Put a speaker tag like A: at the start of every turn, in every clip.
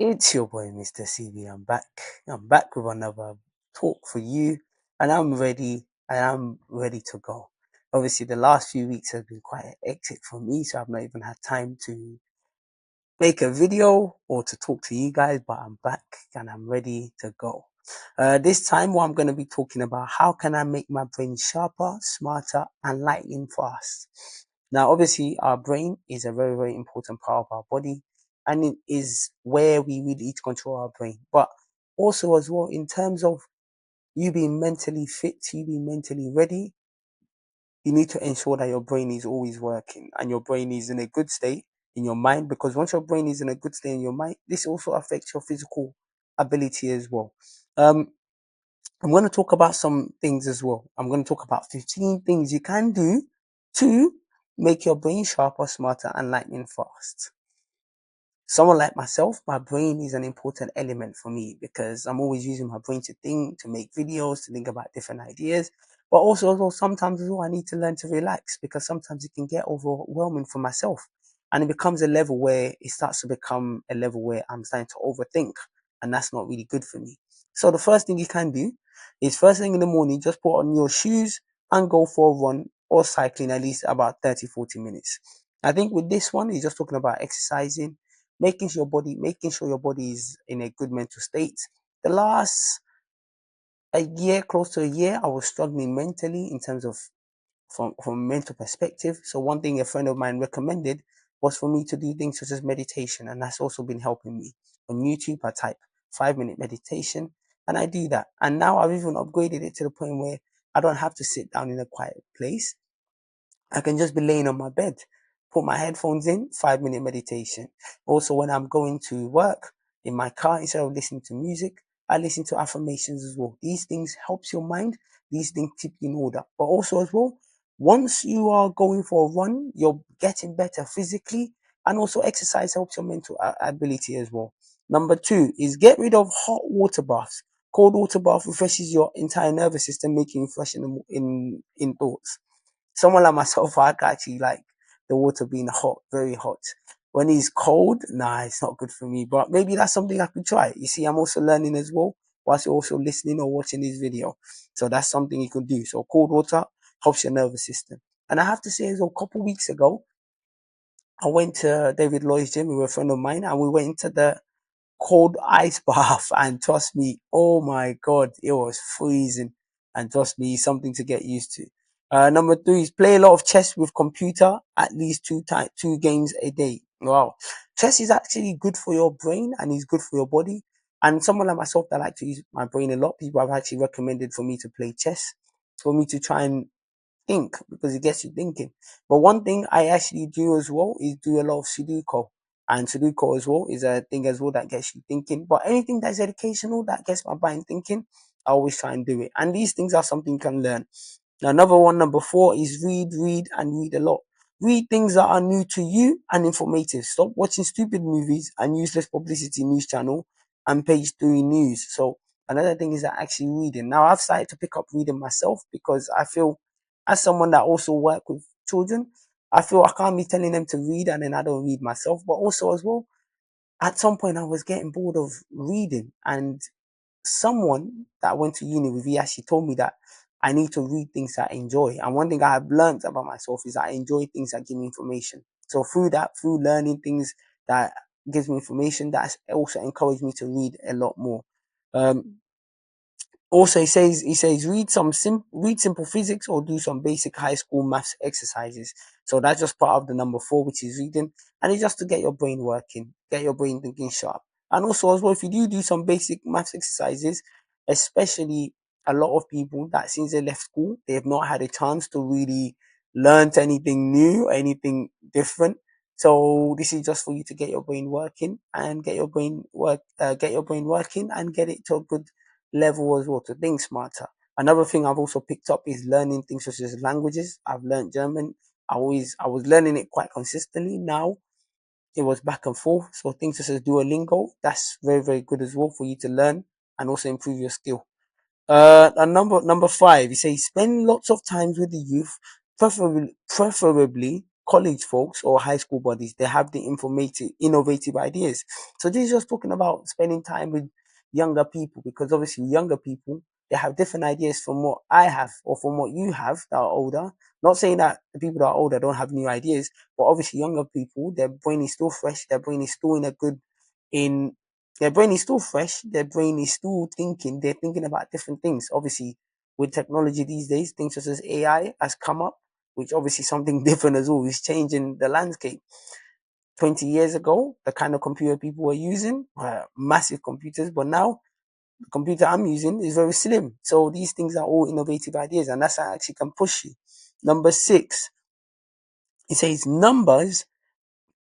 A: It's your boy, Mr. CB. I'm back. I'm back with another talk for you, and I'm ready. And I'm ready to go. Obviously, the last few weeks have been quite hectic for me, so I've not even had time to make a video or to talk to you guys. But I'm back and I'm ready to go. This time, what I'm going to be talking about: how can I make my brain sharper, smarter, and lightning fast? Now, obviously, our brain is a very, very important part of our body, and it is where we really need to control our brain. But also, as well, in terms of you being mentally fit, you being mentally ready, you need to ensure that your brain is always working and your brain is in a good state in your mind. Because once your brain is in a good state in your mind, this also affects your physical ability as well. Um, I'm going to talk about some things as well. I'm going to talk about 15 things you can do to make your brain sharper, smarter, and lightning fast. Someone like myself, my brain is an important element for me because I'm always using my brain to think, to make videos, to think about different ideas. But also sometimes as well, I need to learn to relax because sometimes it can get overwhelming for myself. And it becomes a level where it starts to become a level where I'm starting to overthink. And that's not really good for me. So the first thing you can do is first thing in the morning, just put on your shoes and go for a run or cycling at least about 30, 40 minutes. I think with this one, it's just talking about exercising, making sure your body is in a good mental state. The last a year, close to a year, I was struggling mentally in terms of from a mental perspective. So one thing a friend of mine recommended was for me to do things such as meditation, and that's also been helping me. On YouTube, I type 5 minute meditation, and I do that. And now I've even upgraded it to the point where I don't have to sit down in a quiet place. I can just be laying on my bed, put my headphones in, 5 minute meditation. Also, when I'm going to work in my car, instead of listening to music, I listen to affirmations as well. These things helps your mind. These things keep you in order. But also as well, once you are going for a run, you're getting better physically, and also exercise helps your mental ability as well. Number two is get rid of hot water baths. Cold water bath refreshes your entire nervous system, making you fresh in thoughts. Someone like myself, I actually like the water being hot, very hot. When it's cold, nah, it's not good for me. But maybe that's something I could try. You see, I'm also learning as well, whilst you're also listening or watching this video. So that's something you can do. So cold water helps your nervous system. And I have to say as well, a couple of weeks ago, I went to David Lloyd's gym with a friend of mine, and we went into the cold ice bath, and trust me, oh my god, it was freezing, and trust me, it's something to get used to. Number three is play a lot of chess with computer, at least two games a day. Wow, chess is actually good for your brain and is good for your body. And someone like myself that like to use my brain a lot, people have actually recommended for me to play chess, for me to try and think, because it gets you thinking. But one thing I actually do as well is do a lot of Sudoku. And Sudoku as well is a thing as well that gets you thinking. But anything that's educational that gets my brain thinking, I always try and do it. And these things are something you can learn. Now, another one, number four, is read, and read a lot. Read things that are new to you and informative. Stop watching stupid movies and useless publicity news channel and page three news. So another thing is that actually reading. Now I've started to pick up reading myself because I feel, as someone that also work with children, I feel I can't be telling them to read and then I don't read myself. But also as well, at some point I was getting bored of reading, and someone that I went to uni with, he actually told me that I need to read things that I enjoy. And one thing I have learned about myself is that I enjoy things that give me information. So through that, through learning things that gives me information, that's also encouraged me to read a lot more. Um, Also, he says read simple physics or do some basic high school maths exercises. So that's just part of the number four, which is reading, and it's just to get your brain working, get your brain thinking sharp. And also as well, if you do some basic maths exercises, especially a lot of people that since they left school, they have not had a chance to really learn anything new, anything different. So this is just for you to get your brain working and get your brain working and get it to a good level as well, to think smarter. Another thing I've also picked up is learning things such as languages. I've learned German. I was learning it quite consistently. Now it was back and forth. So things such as Duolingo, that's very, very good as well for you to learn and also improve your skill. And number five, you say spend lots of times with the youth, preferably college folks or high school buddies, they have the informative, innovative ideas. So this is just talking about spending time with younger people, because obviously younger people, they have different ideas from what I have or from what you have that are older. Not saying that the people that are older don't have new ideas, but obviously younger people, their brain is still fresh, their brain is still in a good in their brain is still fresh, their brain is still thinking, they're thinking about different things. Obviously, with technology these days, things such as AI has come up, which obviously something different as well is changing the landscape. 20 years ago, the kind of computer people were using were massive computers, but now the computer I'm using is very slim. So these things are all innovative ideas, and that's how actually can push you. Number 6, it says numbers.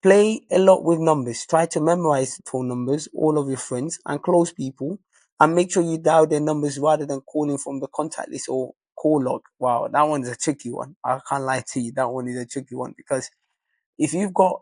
A: Play a lot with numbers. Try to memorize phone numbers, all of your friends and close people, and make sure you dial their numbers rather than calling from the contact list or call log. Wow, that one's a tricky one. I can't lie to you. That one is a tricky one, because if you've got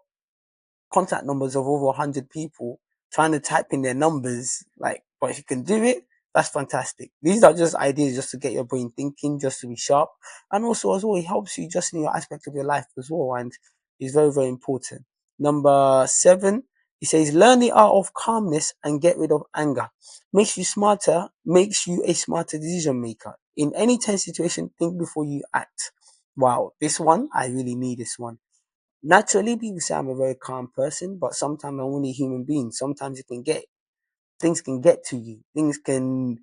A: contact numbers of over 100 people trying to type in their numbers, like, but if you can do it, that's fantastic. These are just ideas just to get your brain thinking, just to be sharp. And also, as well, it helps you just in your aspect of your life as well. And it's very, very important. Number 7, he says, learn the art of calmness and get rid of anger. Makes you a smarter decision maker. In any tense situation, think before you act. Wow, this one, I really need this one. Naturally, people say I'm a very calm person, but sometimes I'm only a human being. Sometimes things can get to you. Things can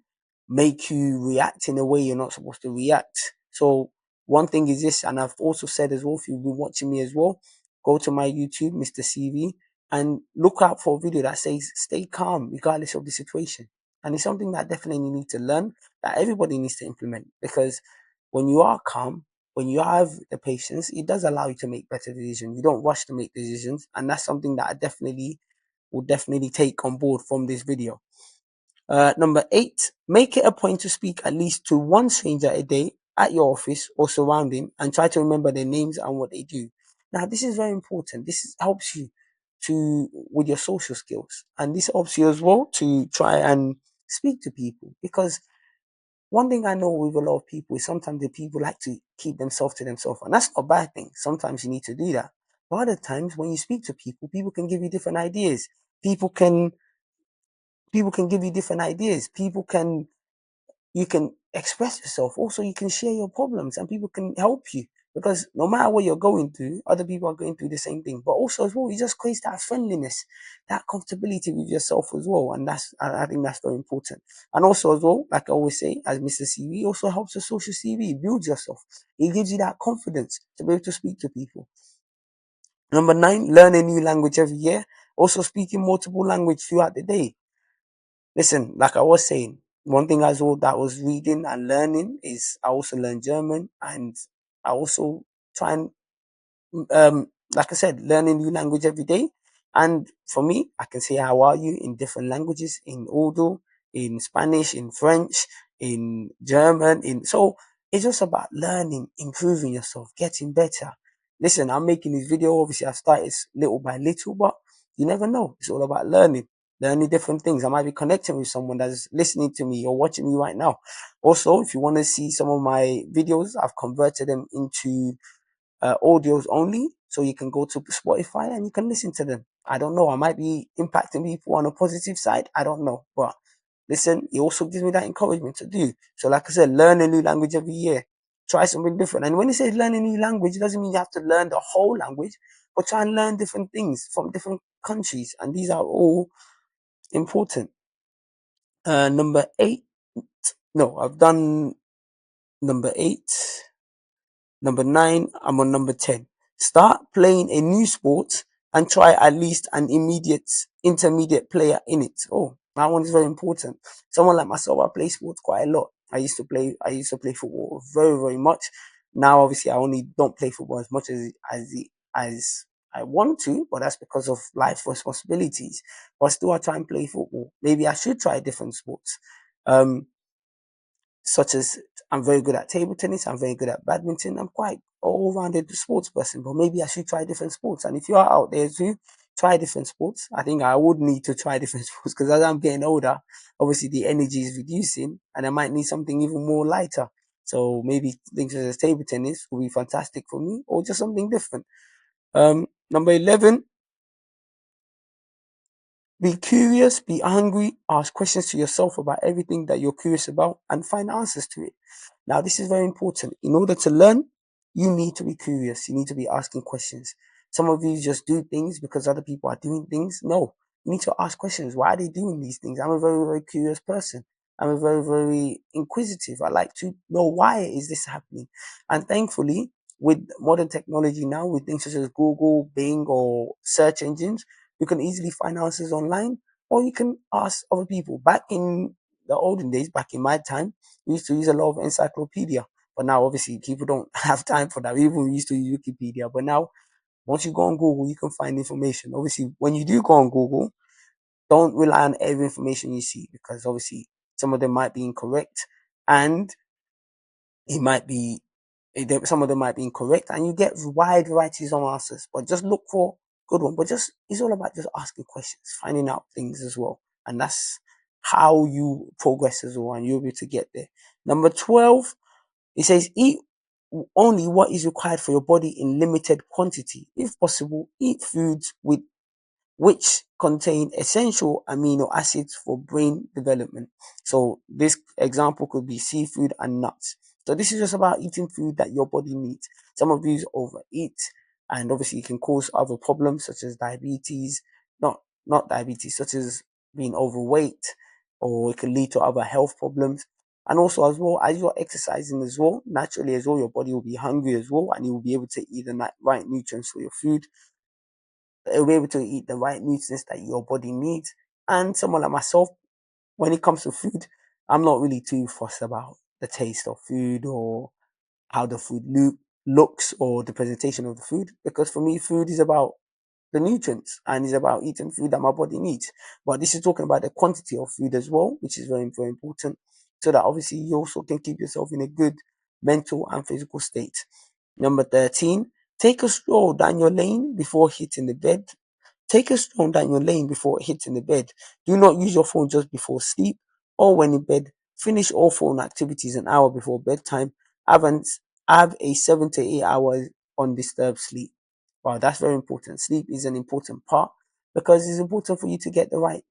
A: make you react in a way you're not supposed to react. So one thing is this, and I've also said as well, if you've been watching me as well, go to my YouTube, Mr. CV, and look out for a video that says stay calm regardless of the situation. And it's something that I definitely need to learn, that everybody needs to implement, because when you are calm, when you have the patience, it does allow you to make better decisions. You don't rush to make decisions, and that's something that I definitely will definitely take on board from this video. Number 8, make it a point to speak at least to one stranger a day at your office or surrounding, and try to remember their names and what they do. Now, this is very important. Helps you with your social skills, and this helps you as well to try and speak to people, because one thing I know with a lot of people is sometimes the people like to keep themselves to themselves, and that's not a bad thing. Sometimes you need to do that. But other times when you speak to people, people can give you different ideas. People can people can give you different ideas. You can express yourself. Also, you can share your problems, and people can help you, because no matter what you're going through, other people are going through the same thing. But also as well, it just creates that friendliness, that comfortability with yourself as well, and I think that's very important. And also as well, like I always say, as Mr. CV, also helps your social CV, builds yourself. It gives you that confidence to be able to speak to people. Number 9, learn a new language every year. Also, speaking multiple language throughout the day. Listen, like I was saying, one thing as well that I was reading and learning is I also learned German, and I also try and like I said, learning new language every day. And for me, I can say how are you in different languages, in Urdu, in Spanish, in French, in German, in so it's just about learning, improving yourself, getting better. Listen, I'm making this video. Obviously, I've started little by little, but you never know. It's all about learning different things. I might be connecting with someone that's listening to me or watching me right now. Also, if you want to see some of my videos, I've converted them into audios only, so you can go to Spotify and you can listen to them. I don't know. I might be impacting people on a positive side. I don't know, but listen, it also gives me that encouragement to do. So, like I said, learn a new language every year. Try something different. And when it says learn a new language, it doesn't mean you have to learn the whole language, but try and learn different things from different countries. And these are all important. Number 8. No, I've done number 8. Number 9, I'm on number 10. Start playing a new sport and try at least an intermediate player in it. Oh, that one is very important. Someone like myself, I play sports quite a lot. I used to play football very, very much. Now, obviously, I only don't play football as much as I want to, but that's because of life responsibilities. But still, I try and play football. Maybe I should try different sports. Um, Such as I'm very good at table tennis, I'm very good at badminton, I'm quite all-rounded sports person, but maybe I should try different sports. And if you are out there too, try different sports. I think I would need to try different sports, because as I'm getting older, obviously the energy is reducing and I might need something even more lighter. So maybe things such as table tennis will be fantastic for me, or just something different. Number 11, be curious, be hungry, ask questions to yourself about everything that you're curious about and find answers to it. Now, this is very important. In order to learn, you need to be curious. You need to be asking questions. Some of you just do things because other people are doing things. No, you need to ask questions. Why are they doing these things? I'm a very, very curious person. I'm a very, very inquisitive. I like to know why is this happening. And thankfully, with modern technology now, with things such as Google, Bing, or search engines, you can easily find answers online, or you can ask other people. Back in the olden days, back in my time, we used to use a lot of encyclopedia. But now, obviously, people don't have time for that. Even we used to use Wikipedia. But now, once you go on Google, you can find information. Obviously, when you do go on Google, don't rely on every information you see because obviously some of them might be incorrect and it might be some of them might be incorrect, and you get wide varieties of answers. But just look for good one. But just it's all about just asking questions, finding out things as well, and that's how you progress as well, and you'll be able to get there. Number 12, it says eat only what is required for your body in limited quantity. If possible, eat foods with which contain essential amino acids for brain development. So this example could be seafood and nuts. So this is just about eating food that your body needs. Some of these overeat and obviously it can cause other problems such as diabetes, not diabetes, such as being overweight, or it can lead to other health problems. And also as well as you're exercising as well, naturally as well, your body will be hungry as well and you will be able to eat the right nutrients for your food. You'll be able to eat the right nutrients that your body needs. And someone like myself, when it comes to food, I'm not really too fussed about the taste of food or how the food looks or the presentation of the food because for me, food is about the nutrients and is about eating food that my body needs. But this is talking about the quantity of food as well, which is very, very important so that obviously you also can keep yourself in a good mental and physical state. Number 13, take a stroll down your lane before hitting the bed. Take a stroll down your lane before hitting the bed. Do not use your phone just before sleep or when in bed. Finish all phone activities an hour before bedtime. Have, an, have a 7 to 8 hours undisturbed sleep. Wow, that's very important. Sleep is an important part because it's important for you to get the right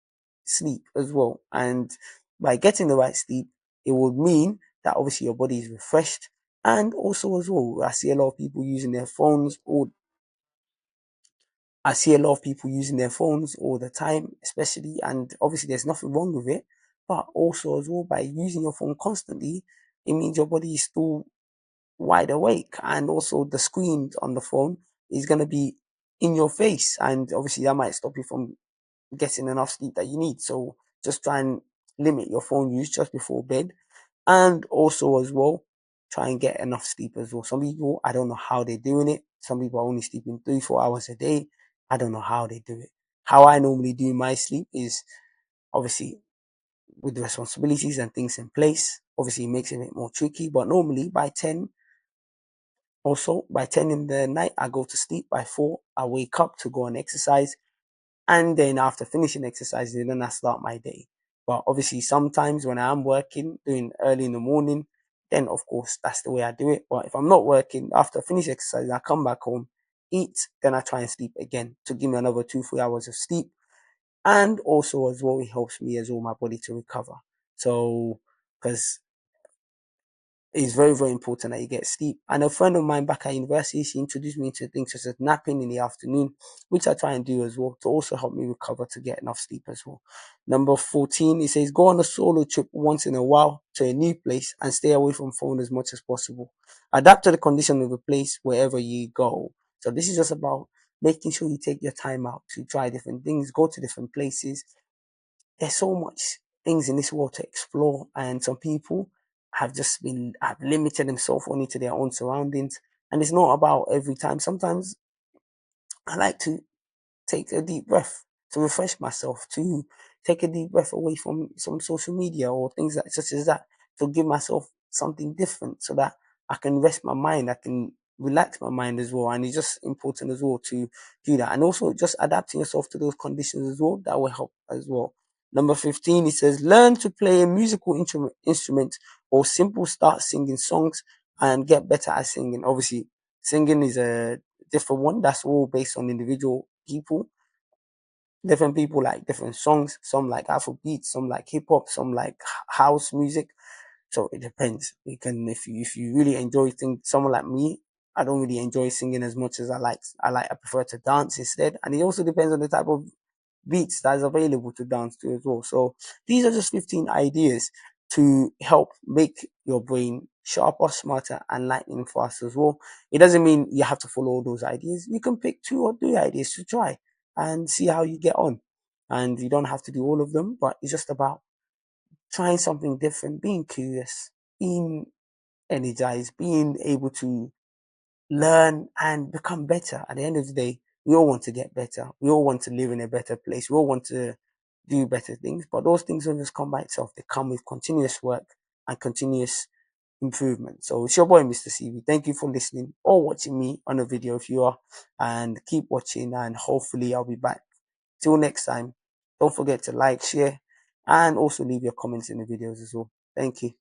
A: sleep as well. And by getting the right sleep, it would mean that obviously your body is refreshed. And also as well, I see a lot of people using their phones all I see a lot of people using their phones all the time, especially, and obviously there's nothing wrong with it. But also as well, by using your phone constantly, it means your body is still wide awake, and also the screen on the phone is gonna be in your face, and obviously that might stop you from getting enough sleep that you need. So just try and limit your phone use just before bed, and also as well try and get enough sleep as well. Some people, I don't know how they're doing it. Some people are only sleeping 3 4 hours a day. I don't know how they do it. How I normally do my sleep is obviously with the responsibilities and things in place. Obviously, it makes it a bit more tricky, but normally by 10, also by 10 in the night, I go to sleep. By 4, I wake up to go and exercise. And then after finishing exercising, then I start my day. But obviously, sometimes when I am working, doing early in the morning, then of course that's the way I do it. But if I'm not working, after I finish exercising, I come back home, eat, then I try and sleep again to give me another 2 3 hours of sleep. And also as well, it helps me as well my body to recover. So because it's very, very important that you get sleep. And a friend of mine back at university, she introduced me to things such as napping in the afternoon, which I try and do as well to also help me recover to get enough sleep as well. Number 14, it says go on a solo trip once in a while to a new place and stay away from phone as much as possible. Adapt to the condition of the place wherever you go. So this is just about making sure you take your time out to try different things, go to different places. There's so much things in this world to explore, and some people have limited themselves only to their own surroundings. And it's not about every time. Sometimes I like to take a deep breath to refresh myself, to take a deep breath away from some social media or things like such as that, to give myself something different so that I can rest my mind, I can relax my mind as well. And it's just important as well to do that. And also just adapting yourself to those conditions as well, that will help as well. Number 15, it says learn to play a musical instrument or simple start singing songs and get better at singing. Obviously, singing is a different one. That's all based on individual people. Different people like different songs. Some like Afrobeat, some like hip hop, some like house music. So it depends. You can, if you really enjoy things, someone like me, I don't really enjoy singing as much as I like. I prefer to dance instead. And it also depends on the type of beats that is available to dance to as well. So these are just 15 ideas to help make your brain sharper, smarter, and lightning fast as well. It doesn't mean you have to follow all those ideas. You can pick 2 or 3 ideas to try and see how you get on. And you don't have to do all of them, but it's just about trying something different, being curious, being energized, being able to learn and become better. At the end of the day, we all want to get better. We all want to live in a better place. We all want to do better things, but those things don't just come by itself. They come with continuous work and continuous improvement. So it's your boy, Mr. CV. Thank you for listening or watching me on a video if you are, and keep watching, and hopefully I'll be back. Till next time, don't forget to like, share, and also leave your comments in the videos as well. Thank you.